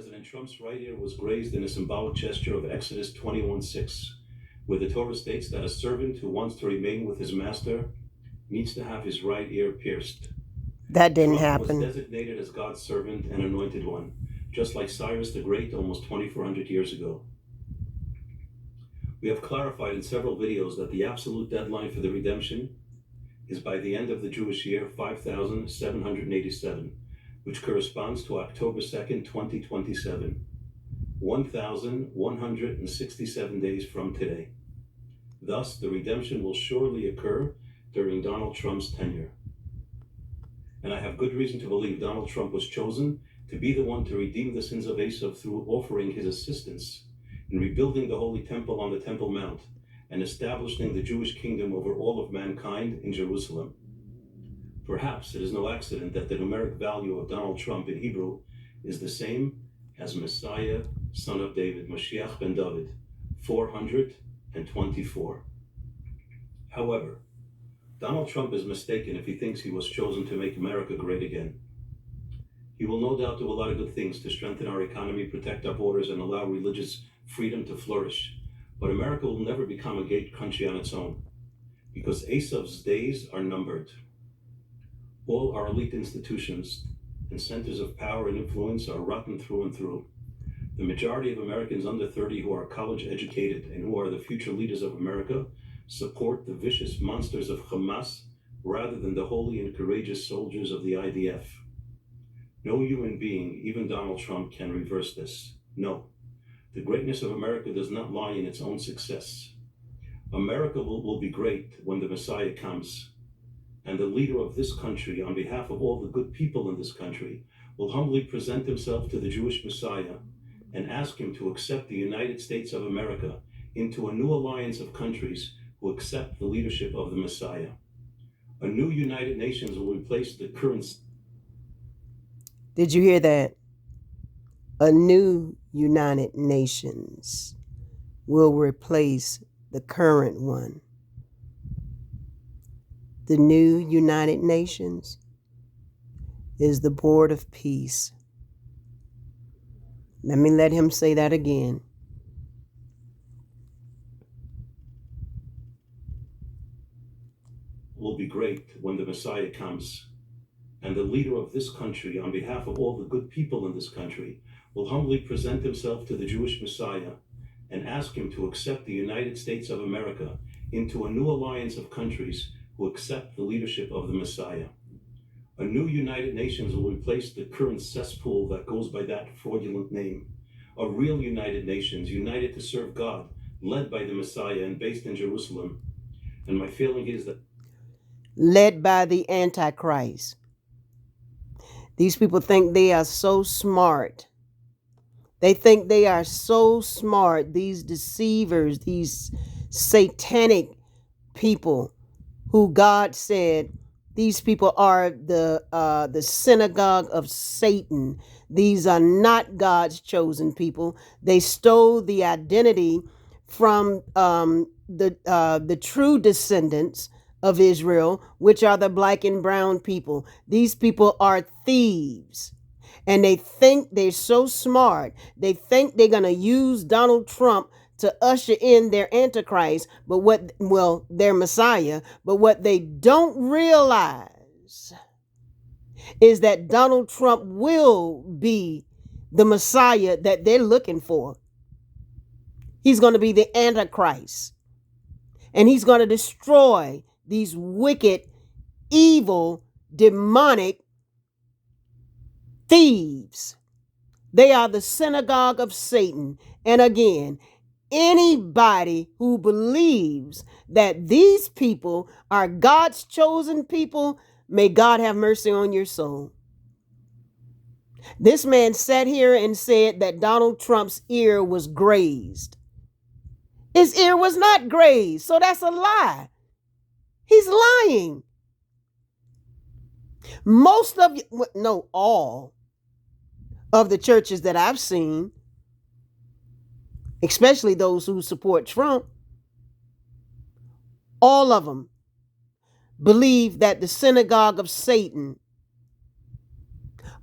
President Trump's right ear was grazed in a symbolic gesture of Exodus 21:6, where the Torah states that a servant who wants to remain with his master needs to have his right ear pierced. That didn't Trump happen. was designated as God's servant and anointed one, just like Cyrus the Great almost 2,400 years ago. We have clarified in several videos that the absolute deadline for the redemption is by the end of the Jewish year 5787, which corresponds to October 2nd, 2027, 1,167 days from today. Thus, the redemption will surely occur during Donald Trump's tenure. And I have good reason to believe Donald Trump was chosen to be the one to redeem the sins of Esav through offering his assistance in rebuilding the Holy Temple on the Temple Mount and establishing the Jewish kingdom over all of mankind in Jerusalem. Perhaps it is no accident that the numeric value of Donald Trump in Hebrew is the same as Messiah, son of David, Mashiach ben David, 424. However, Donald Trump is mistaken if he thinks he was chosen to make America great again. He will no doubt do a lot of good things to strengthen our economy, protect our borders, and allow religious freedom to flourish. But America will never become a great country on its own, because Esav's days are numbered. All our elite institutions and centers of power and influence are rotten through and through. The majority of Americans under 30 who are college educated and who are the future leaders of America support the vicious monsters of Hamas rather than the holy and courageous soldiers of the IDF. No human being, even Donald Trump, can reverse this. No. The greatness of America does not lie in its own success. America will be great when the Messiah comes. And the leader of this country, on behalf of all the good people in this country, will humbly present himself to the Jewish Messiah and ask him to accept the United States of America into a new alliance of countries who accept the leadership of the Messiah. A new United Nations will replace the current... Did you hear that? A new United Nations will replace the current one. The new United Nations is the Board of Peace. Let me let him say that again. Will be great when the Messiah comes. And the leader of this country, on behalf of all the good people in this country, will humbly present himself to the Jewish Messiah and ask him to accept the United States of America into a new alliance of countries who accept the leadership of the Messiah. A new United Nations will replace the current cesspool that goes by that fraudulent name. A real United Nations, united to serve God, led by the Messiah and based in Jerusalem. And my feeling is that... Led by the Antichrist. These people think they are so smart. They think they are so smart. These deceivers, these satanic people who God said, these people are the Synagogue of Satan. These are not God's chosen people. They stole the identity from the true descendants of Israel, which are the black and brown people. These people are thieves. And they think they're so smart. They think they're going to use Donald Trump to usher in their Antichrist, their Messiah. But what they don't realize is that Donald Trump will be the Messiah that they're looking for. He's going to be the Antichrist. And he's going to destroy these wicked, evil, demonic thieves. They are the synagogue of Satan. And again, anybody who believes that these people are God's chosen people, may God have mercy on your soul. This man sat here and said that Donald Trump's ear was grazed. His ear was not grazed, so that's a lie. He's lying. All of the churches that I've seen, especially those who support Trump, all of them believe that the synagogue of Satan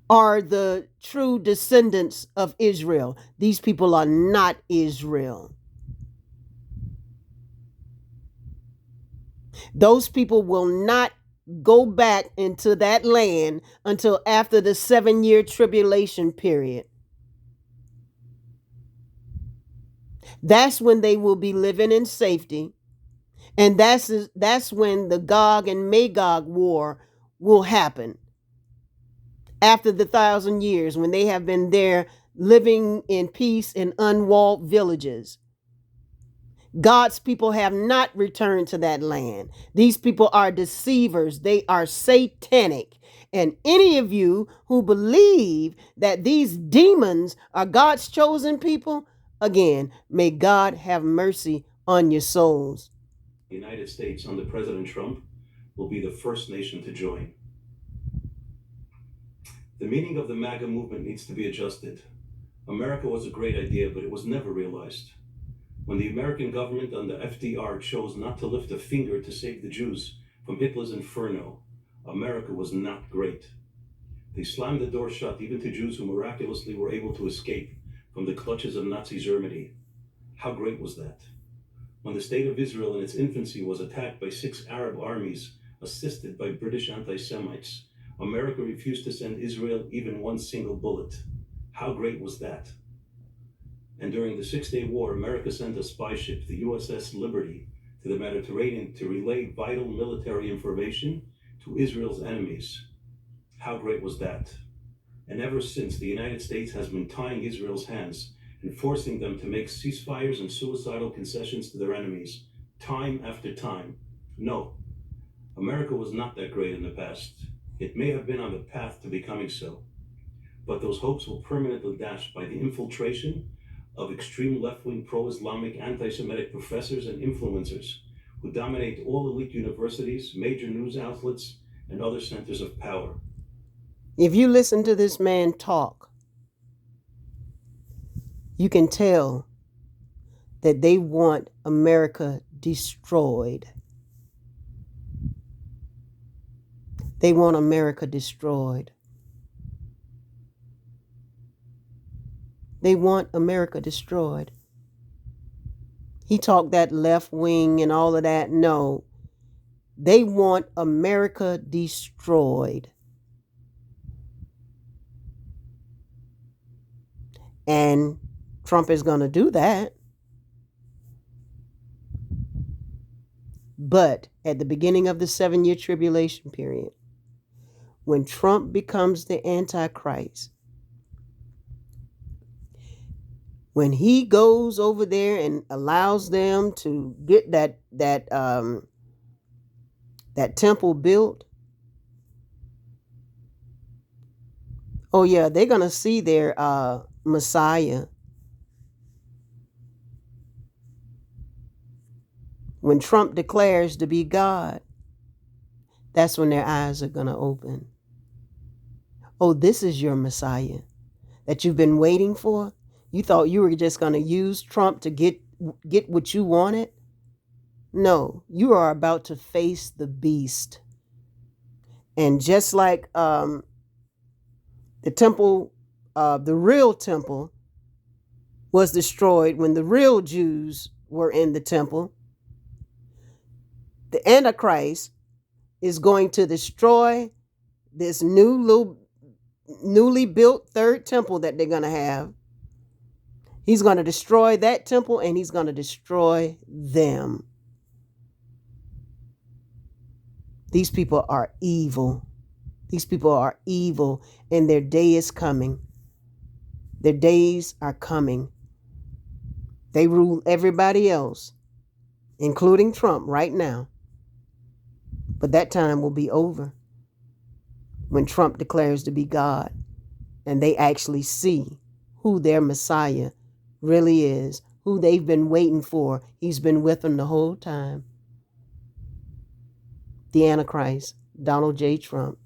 are the true descendants of Israel. These people are not Israel. Those people will not go back into that land until after the 7-year tribulation period. That's when they will be living in safety. And that's when the Gog and Magog war will happen. After the 1,000 years, when they have been there living in peace in unwalled villages. God's people have not returned to that land. These people are deceivers. They are satanic. And any of you who believe that these demons are God's chosen people, again, may God have mercy on your souls. The United States under President Trump will be the first nation to join. The meaning of the MAGA movement needs to be adjusted. America was a great idea, but it was never realized. When the American government under FDR chose not to lift a finger to save the Jews from Hitler's inferno, America was not great. They slammed the door shut even to Jews who miraculously were able to escape from the clutches of Nazi Germany. How great was that? When the state of Israel in its infancy was attacked by 6 Arab armies assisted by British anti-Semites, America refused to send Israel even one single bullet. How great was that? And during the 6-Day War, America sent a spy ship, the USS Liberty, to the Mediterranean to relay vital military information to Israel's enemies. How great was that? And ever since, the United States has been tying Israel's hands and forcing them to make ceasefires and suicidal concessions to their enemies, time after time. No, America was not that great in the past. It may have been on the path to becoming so, but those hopes were permanently dashed by the infiltration of extreme left-wing pro-Islamic anti-Semitic professors and influencers who dominate all elite universities, major news outlets, and other centers of power. If you listen to this man talk, you can tell that they want America destroyed. They want America destroyed. They want America destroyed. He talked that left wing and all of that. No, they want America destroyed. And Trump is going to do that. But at the beginning of the 7-year tribulation period, when Trump becomes the Antichrist, when he goes over there and allows them to get that temple built, oh yeah, they're gonna see their Messiah. When Trump declares to be God, that's when their eyes are gonna open. Oh, this is your Messiah that you've been waiting for? You thought you were just going to use Trump to get what you wanted? No, you are about to face the beast. And just like the temple, the real temple was destroyed when the real Jews were in the temple, the Antichrist is going to destroy this newly built third temple that they're going to have. He's going to destroy that temple and he's going to destroy them. These people are evil. These people are evil and their day is coming. Their days are coming. They rule everybody else, including Trump right now. But that time will be over when Trump declares to be God and they actually see who their Messiah really is, who they've been waiting for. He's been with them the whole time. The Antichrist, Donald J. Trump.